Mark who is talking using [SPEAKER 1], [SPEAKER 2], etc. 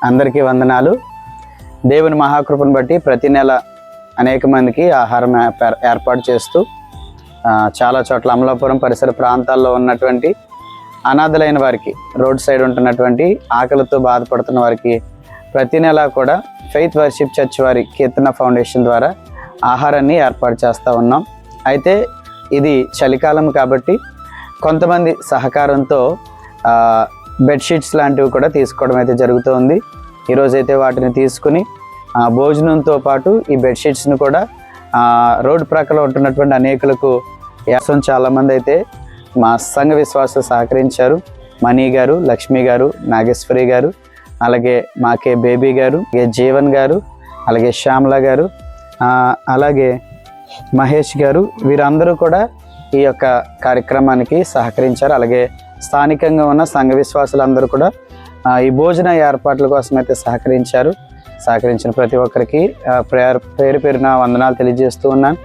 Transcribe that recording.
[SPEAKER 1] అందరికీ వందనాలు. దేవుని మహాకృపను బట్టి ప్రతి నెల అనేక మందికి ఆహారం ఏర్పాటు చేస్తూ చాలా చోట్ల అమలాపురం పరిసర ప్రాంతాల్లో ఉన్నటువంటి అనాథలైన వారికి, రోడ్ సైడ్ ఉంటున్నటువంటి ఆకలితో బాధపడుతున్న వారికి ప్రతి నెల కూడా ఫెయిత్ వర్షిప్ చర్చ్ వారి కీర్తన ఫౌండేషన్ ద్వారా ఆహారాన్ని ఏర్పాటు చేస్తూ ఉన్నాం. అయితే ఇది చలికాలం కాబట్టి కొంతమంది సహకారంతో బెడ్షీట్స్ లాంటివి కూడా తీసుకోవడం అయితే జరుగుతుంది. ఈరోజైతే వాటిని తీసుకుని భోజనంతో పాటు ఈ బెడ్షీట్స్ని కూడా రోడ్డు ప్రక్కన ఉంటున్నటువంటి అనేకులకు చాలామంది అయితే మా సంఘ విశ్వాసులు సహకరించారు. మణి గారు, లక్ష్మి గారు, నాగేశ్వరి గారు, అలాగే మాకే బేబీ గారు, జీవన్ గారు, అలాగే శ్యామల గారు, అలాగే మహేష్ గారు, వీరందరూ కూడా ఈ యొక్క కార్యక్రమానికి సహకరించారు. అలాగే స్థానికంగా ఉన్న సంఘ విశ్వాసులందరూ కూడా ఈ భోజన ఏర్పాట్ల కోసం అయితే సహకరించారు. సహకరించిన ప్రతి ఒక్కరికి పేరు పేరున వందనాలు తెలియజేస్తూ ఉన్నాను.